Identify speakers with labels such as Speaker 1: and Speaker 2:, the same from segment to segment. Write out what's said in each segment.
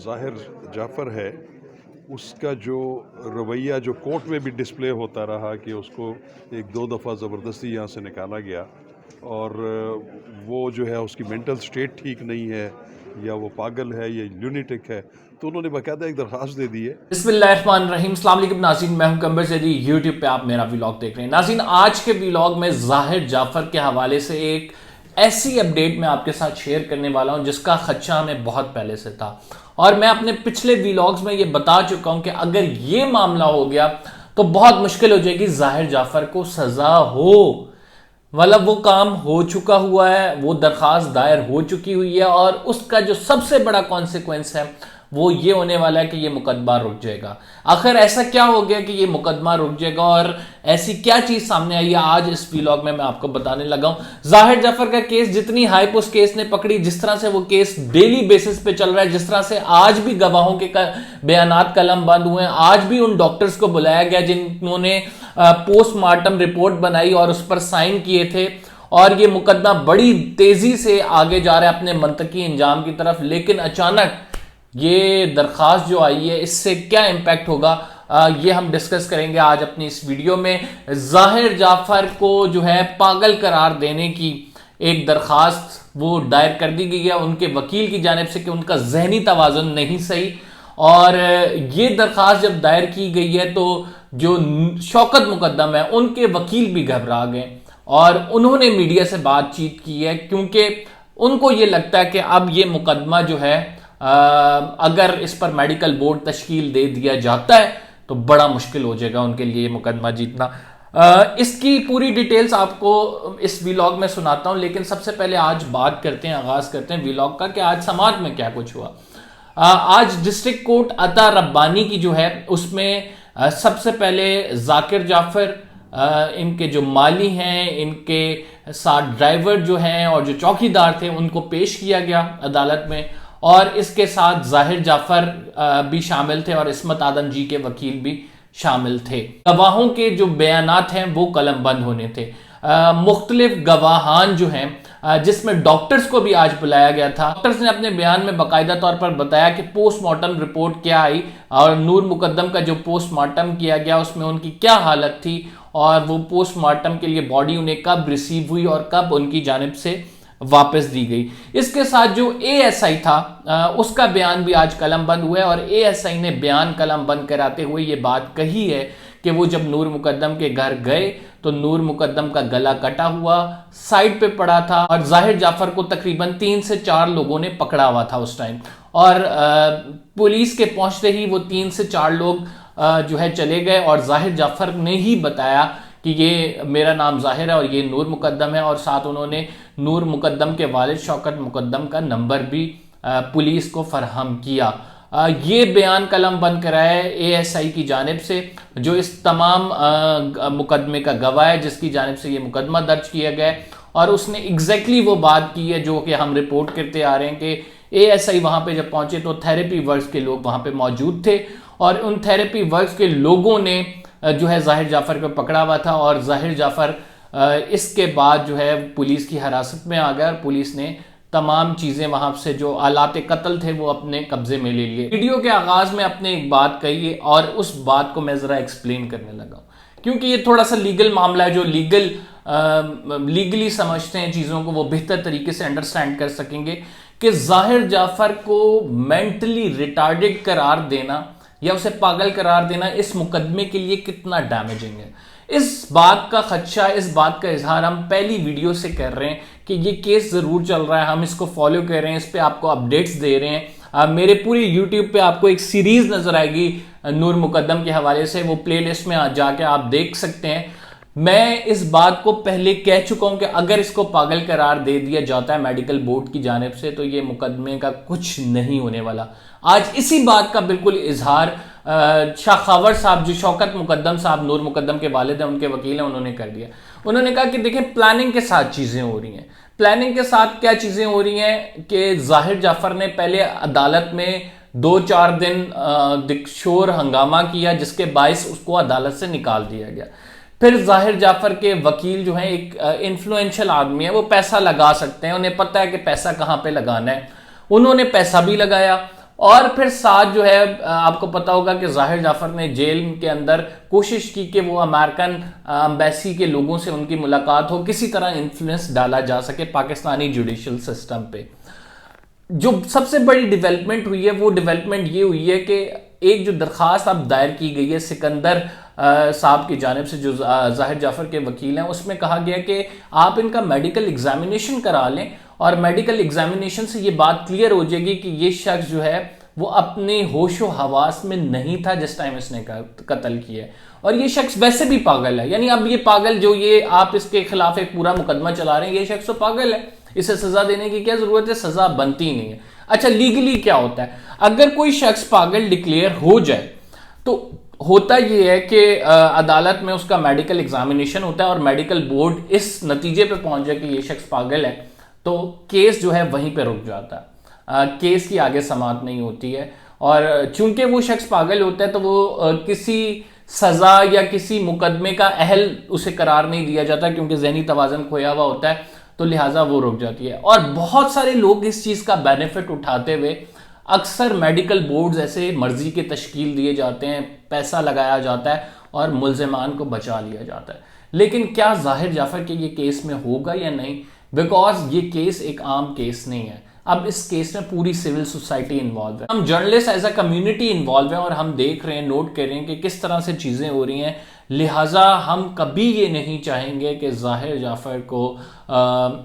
Speaker 1: ظاہر جعفر ہے اس کا جو رویہ جو کورٹ میں بھی ڈسپلے ہوتا رہا کہ اس کو ایک دو دفعہ زبردستی یہاں سے نکالا گیا اور وہ جو ہے اس کی مینٹل سٹیٹ ٹھیک نہیں ہے یا وہ پاگل ہے یا لونیٹک ہے، تو انہوں نے باقاعدہ ایک درخواست دے دی ہے۔
Speaker 2: بسم اللہ الرحمن الرحیم۔ السلام علیکم ناظرین، میں ہوں قمر زیدی، یوٹیوب پہ آپ میرا ویلاگ دیکھ رہے ہیں۔ ناظرین، آج کے ویلاگ میں ظاہر جعفر کے حوالے سے ایک ایسی اپڈیٹ میں آپ کے ساتھ شیئر کرنے والا ہوں جس کا خدشہ ہمیں بہت پہلے سے تھا، اور میں اپنے پچھلے ویلاگز میں یہ بتا چکا ہوں کہ اگر یہ معاملہ ہو گیا تو بہت مشکل ہو جائے گی ظاہر جعفر کو سزا ہو، مطلب وہ کام ہو چکا ہوا ہے، وہ درخواست دائر ہو چکی ہوئی ہے، اور اس کا جو سب سے بڑا کانسیکوینس ہے وہ یہ ہونے والا ہے کہ یہ مقدمہ رک جائے گا۔ آخر ایسا کیا ہو گیا کہ یہ مقدمہ رک جائے گا، اور ایسی کیا چیز سامنے آئی ہے آج اس ویلاگ میں آپ کو بتانے لگا ہوں۔ ظاہر جعفر کا کیس جتنی ہائپ اس کیس نے پکڑی، جس طرح سے وہ کیس ڈیلی بیسس پہ چل رہا ہے، جس طرح سے آج بھی گواہوں کے بیانات قلم بند ہوئے ہیں، آج بھی ان ڈاکٹرز کو بلایا گیا جنہوں نے پوسٹ مارٹم رپورٹ بنائی اور اس پر سائن کیے تھے، اور یہ مقدمہ بڑی تیزی سے آگے جا رہا ہے اپنے منطقی انجام کی طرف، لیکن اچانک یہ درخواست جو آئی ہے اس سے کیا امپیکٹ ہوگا یہ ہم ڈسکس کریں گے آج اپنی اس ویڈیو میں۔ ظاہر جعفر کو جو ہے پاگل قرار دینے کی ایک درخواست وہ دائر کر دی گئی ہے ان کے وکیل کی جانب سے کہ ان کا ذہنی توازن نہیں صحیح، اور یہ درخواست جب دائر کی گئی ہے تو جو شوکت مقدم ہے ان کے وکیل بھی گھبرا گئے اور انہوں نے میڈیا سے بات چیت کی ہے، کیونکہ ان کو یہ لگتا ہے کہ اب یہ مقدمہ جو ہے اگر اس پر میڈیکل بورڈ تشکیل دے دیا جاتا ہے تو بڑا مشکل ہو جائے گا ان کے لیے یہ مقدمہ جیتنا۔ اس کی پوری ڈیٹیلز آپ کو اس ویلاگ میں سناتا ہوں، لیکن سب سے پہلے آج بات کرتے ہیں، آغاز کرتے ہیں ویلاگ کا کہ آج سماعت میں کیا کچھ ہوا۔ آج ڈسٹرکٹ کورٹ عطا ربانی کی جو ہے اس میں سب سے پہلے ذاکر جعفر، ان کے جو مالی ہیں، ان کے ساتھ ڈرائیور جو ہیں اور جو چوکیدار تھے ان کو پیش کیا گیا عدالت میں، اور اس کے ساتھ ظاہر جعفر بھی شامل تھے اور عصمت آدم جی کے وکیل بھی شامل تھے۔ گواہوں کے جو بیانات ہیں وہ قلم بند ہونے تھے۔ مختلف گواہان جو ہیں جس میں ڈاکٹرز کو بھی آج بلایا گیا تھا، ڈاکٹرز نے اپنے بیان میں باقاعدہ طور پر بتایا کہ پوسٹ مارٹم رپورٹ کیا آئی اور نور مقدم کا جو پوسٹ مارٹم کیا گیا اس میں ان کی کیا حالت تھی، اور وہ پوسٹ مارٹم کے لیے باڈی انہیں کب ریسیو ہوئی اور کب ان کی جانب سے واپس دی گئی۔ اس کے ساتھ جو اے ایس آئی تھا اس کا بیان بھی آج قلم بند ہوا ہے، اور اے ایس آئی نے بیان قلم بند کراتے ہوئے یہ بات کہی ہے کہ وہ جب نور مقدم کے گھر گئے تو نور مقدم کا گلا کٹا ہوا سائڈ پہ پڑا تھا، اور ظاہر جعفر کو تقریباً 3 سے 4 لوگوں نے پکڑا ہوا تھا اس ٹائم، اور پولیس کے پہنچتے ہی وہ 3 سے 4 لوگ جو ہے چلے گئے، اور ظاہر جعفر نے ہی بتایا کہ یہ میرا نام ظاہر ہے اور یہ نور مقدم ہے، اور ساتھ انہوں نے نور مقدم کے والد شوکت مقدم کا نمبر بھی پولیس کو فراہم کیا۔ یہ بیان قلم بند کرائے اے ایس آئی کی جانب سے جو اس تمام مقدمے کا گواہ ہے، جس کی جانب سے یہ مقدمہ درج کیا گیا ہے، اور اس نے ایگزیکٹلی وہ بات کی ہے جو کہ ہم رپورٹ کرتے آ رہے ہیں کہ اے ایس آئی وہاں پہ جب پہنچے تو تھیراپی ورکس کے لوگ وہاں پہ موجود تھے، اور ان تھیراپی ورکس کے لوگوں نے جو ہے ظاہر جعفر کو پکڑا ہوا تھا، اور ظاہر جعفر اس کے بعد جو ہے پولیس کی حراست میں آ گیا، اور پولیس نے تمام چیزیں وہاں سے جو آلات قتل تھے وہ اپنے قبضے میں لے لیے۔ ویڈیو کے آغاز میں اپنے ایک بات کہی ہے اور اس بات کو میں ذرا ایکسپلین کرنے لگا ہوں، کیونکہ یہ تھوڑا سا لیگل معاملہ ہے، جو لیگلی سمجھتے ہیں چیزوں کو وہ بہتر طریقے سے انڈرسٹینڈ کر سکیں گے کہ ظاہر جعفر کو مینٹلی ریٹارڈڈ قرار دینا یا اسے پاگل قرار دینا اس مقدمے کے لیے کتنا ڈیمیجنگ ہے۔ اس بات کا خدشہ، اس بات کا اظہار ہم پہلی ویڈیو سے کر رہے ہیں کہ یہ کیس ضرور چل رہا ہے، ہم اس کو فالو کر رہے ہیں، اس پہ آپ کو اپڈیٹس دے رہے ہیں۔ میرے پوری یوٹیوب پہ آپ کو ایک سیریز نظر آئے گی نور مقدم کے حوالے سے، وہ پلے لسٹ میں جا کے آپ دیکھ سکتے ہیں۔ میں اس بات کو پہلے کہہ چکا ہوں کہ اگر اس کو پاگل قرار دے دیا جاتا ہے میڈیکل بورڈ کی جانب سے تو یہ مقدمے کا کچھ نہیں ہونے والا۔ آج اسی بات کا بالکل اظہار شاہ خاور صاحب، جو شوکت مقدم صاحب نور مقدم کے والد ہیں، ان کے وکیل ہیں، انہوں نے کر دیا۔ انہوں نے کہا کہ دیکھیں پلاننگ کے ساتھ چیزیں ہو رہی ہیں۔ پلاننگ کے ساتھ کیا چیزیں ہو رہی ہیں کہ ظاہر جعفر نے پہلے عدالت میں 2-4 دن شور ہنگامہ کیا جس کے باعث اس کو عدالت سے نکال دیا گیا۔ پھر ظاہر جعفر کے وکیل جو ہیں ایک انفلوئنشل آدمی ہے، وہ پیسہ لگا سکتے ہیں، انہیں پتہ ہے کہ پیسہ کہاں پہ لگانا ہے، انہوں نے پیسہ بھی لگایا، اور پھر ساتھ جو ہے آپ کو پتا ہوگا کہ ظاہر جعفر نے جیل کے اندر کوشش کی کہ وہ امریکن امبیسی کے لوگوں سے ان کی ملاقات ہو, کسی طرح انفلوئنس ڈالا جا سکے پاکستانی جوڈیشل سسٹم پہ. جو سب سے بڑی ڈیولپمنٹ ہوئی ہے وہ ڈیولپمنٹ یہ ہوئی ہے کہ ایک جو درخواست اب دائر کی گئی ہے سکندر صاحب کی جانب سے جو ظاہر جعفر کے وکیل ہیں, اس میں کہا گیا کہ آپ ان کا میڈیکل ایگزامینیشن کرا لیں اور میڈیکل ایگزامینیشن سے یہ بات کلیئر ہو جائے گی کہ یہ شخص جو ہے وہ اپنے ہوش و حواس میں نہیں تھا جس ٹائم اس نے قتل کیا ہے, اور یہ شخص ویسے بھی پاگل ہے. یعنی اب یہ پاگل جو یہ آپ اس کے خلاف ایک پورا مقدمہ چلا رہے ہیں, یہ شخص تو پاگل ہے, اسے سزا دینے کی کیا ضرورت ہے, سزا بنتی نہیں ہے. اچھا لیگلی کیا ہوتا ہے اگر کوئی شخص پاگل ڈکلیئر ہو جائے تو ہوتا یہ ہے کہ عدالت میں اس کا میڈیکل ایگزامینیشن ہوتا ہے اور میڈیکل بورڈ اس نتیجے پہ پہنچ جائے کہ یہ شخص پاگل ہے تو کیس جو ہے وہیں پہ رک جاتا ہے, کیس کی آگے سماعت نہیں ہوتی ہے. اور چونکہ وہ شخص پاگل ہوتا ہے تو وہ کسی سزا یا کسی مقدمے کا اہل اسے قرار نہیں دیا جاتا کیونکہ ذہنی توازن کھویا ہوا ہوتا ہے, تو لہٰذا وہ رک جاتی ہے. اور بہت سارے لوگ اس چیز کا بینیفٹ اٹھاتے ہوئے اکثر میڈیکل بورڈز ایسے مرضی کے تشکیل دیے جاتے ہیں, پیسہ لگایا جاتا ہے اور ملزمان کو بچا لیا جاتا ہے. لیکن کیا ظاہر جعفر کے یہ کیس میں ہوگا یا نہیں, بیکاز یہ کیس ایک عام کیس نہیں ہے. اب اس کیس میں پوری سول سوسائٹی انوالو ہے, ہم journalist as a community involve ہیں اور ہم دیکھ رہے ہیں, نوٹ کر رہے ہیں کہ کس طرح سے چیزیں ہو رہی ہیں. لہٰذا ہم کبھی یہ نہیں چاہیں گے کہ ظاہر جعفر کو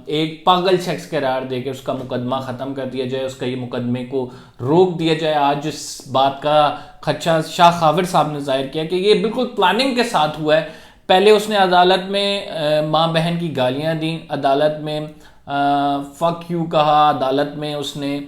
Speaker 2: ایک پاگل شخص قرار دے کے اس کا مقدمہ ختم کر دیا جائے, اس کا یہ مقدمے کو روک دیا جائے. آج اس بات کا خدشہ شاہ خاور صاحب نے ظاہر کیا کہ یہ بالکل پلاننگ کے ساتھ ہوا ہے. پہلے اس نے عدالت میں ماں بہن کی گالیاں دیں, عدالت میں فک یو کہا, عدالت میں اس نے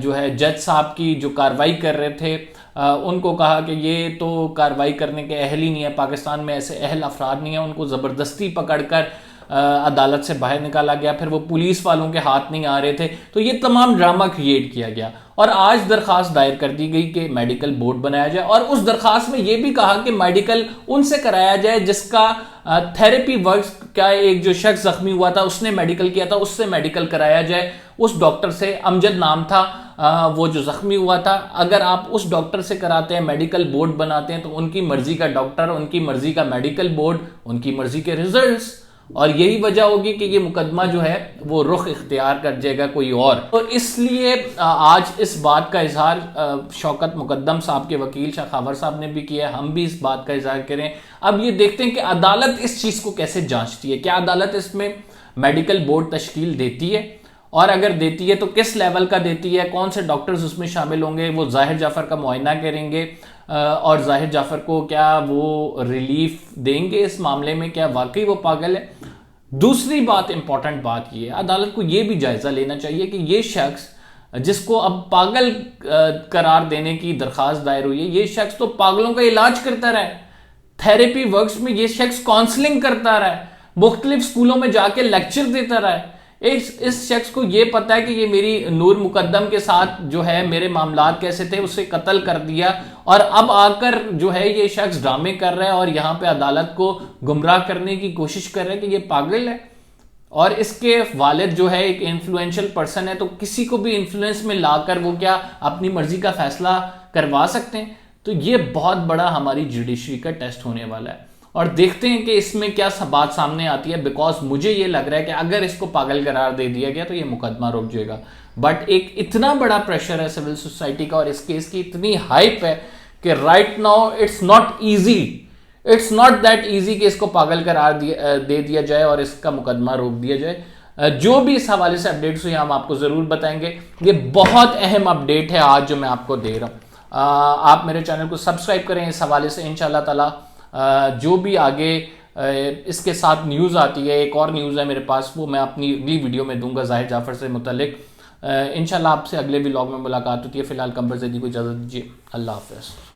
Speaker 2: جو ہے جج صاحب کی جو کاروائی کر رہے تھے ان کو کہا کہ یہ تو کاروائی کرنے کے اہل ہی نہیں ہے, پاکستان میں ایسے اہل افراد نہیں ہیں. ان کو زبردستی پکڑ کر عدالت سے باہر نکالا گیا, پھر وہ پولیس والوں کے ہاتھ نہیں آ رہے تھے, تو یہ تمام ڈرامہ کریٹ کیا گیا. اور آج درخواست دائر کر دی گئی کہ میڈیکل بورڈ بنایا جائے, اور اس درخواست میں یہ بھی کہا کہ میڈیکل ان سے کرایا جائے جس کا تھیراپی ورکس کا ایک جو شخص زخمی ہوا تھا اس نے میڈیکل کیا تھا, اس سے میڈیکل کرایا جائے. اس ڈاکٹر سے, امجد نام تھا وہ جو زخمی ہوا تھا, اگر آپ اس ڈاکٹر سے کراتے ہیں, میڈیکل بورڈ بناتے ہیں, تو ان کی مرضی کا ڈاکٹر, ان کی مرضی کا میڈیکل بورڈ, ان کی مرضی کے ریزلٹس, اور یہی وجہ ہوگی کہ یہ مقدمہ جو ہے وہ رخ اختیار کر جائے گا کوئی اور. تو اس لیے آج اس بات کا اظہار شوکت مقدم صاحب کے وکیل شاہ خاور صاحب نے بھی کیا ہے, ہم بھی اس بات کا اظہار کریں. اب یہ دیکھتے ہیں کہ عدالت اس چیز کو کیسے جانچتی ہے, کیا عدالت اس میں میڈیکل بورڈ تشکیل دیتی ہے, اور اگر دیتی ہے تو کس لیول کا دیتی ہے, کون سے ڈاکٹرز اس میں شامل ہوں گے, وہ ظاہر جعفر کا معائنہ کریں گے اور ظاہر جعفر کو کیا وہ ریلیف دیں گے اس معاملے میں, کیا واقعی وہ پاگل ہے. دوسری بات, امپورٹنٹ بات یہ ہے, عدالت کو یہ بھی جائزہ لینا چاہیے کہ یہ شخص جس کو اب پاگل قرار دینے کی درخواست دائر ہوئی ہے, یہ شخص تو پاگلوں کا علاج کرتا رہا ہے, تھیراپی ورکس میں یہ شخص کاؤنسلنگ کرتا رہا ہے, مختلف سکولوں میں جا کے لیکچر دیتا رہا ہے. اس شخص کو یہ پتا ہے کہ یہ میری نور مقدم کے ساتھ جو ہے میرے معاملات کیسے تھے, اسے قتل کر دیا, اور اب آ کر جو ہے یہ شخص ڈرامے کر رہا ہے اور یہاں پہ عدالت کو گمراہ کرنے کی کوشش کر رہا ہے کہ یہ پاگل ہے. اور اس کے والد جو ہے ایک انفلوئنشل پرسن ہے, تو کسی کو بھی انفلوئنس میں لا کر وہ کیا اپنی مرضی کا فیصلہ کروا سکتے ہیں. تو یہ بہت بڑا ہماری جوڈیشری کا ٹیسٹ ہونے والا ہے, اور دیکھتے ہیں کہ اس میں کیا بات سامنے آتی ہے. بیکاز مجھے یہ لگ رہا ہے کہ اگر اس کو پاگل قرار دے دیا گیا تو یہ مقدمہ رک جائے گا, بٹ ایک اتنا بڑا پریشر ہے سول سوسائٹی کا اور اس کیس کی اتنی ہائپ ہے کہ right now it's not that easy کہ اس کو پاگل قرار دے دیا جائے اور اس کا مقدمہ روک دیا جائے. جو بھی اس حوالے سے اپڈیٹس ہوئی ہم آپ کو ضرور بتائیں گے. یہ بہت اہم اپڈیٹ ہے آج جو میں آپ کو دے رہا ہوں. آپ میرے چینل کو سبسکرائب کریں اس حوالے سے. انشاءاللہ تعالی جو بھی آگے اس کے ساتھ نیوز آتی ہے, ایک اور نیوز ہے میرے پاس, وہ میں اپنی اگلی ویڈیو میں دوں گا ظاہر جعفر سے متعلق. انشاءاللہ آپ سے اگلے ولاگ میں ملاقات ہوتی ہے. فی الحال قمر زیدی کو اجازت دیجیے. اللہ حافظ.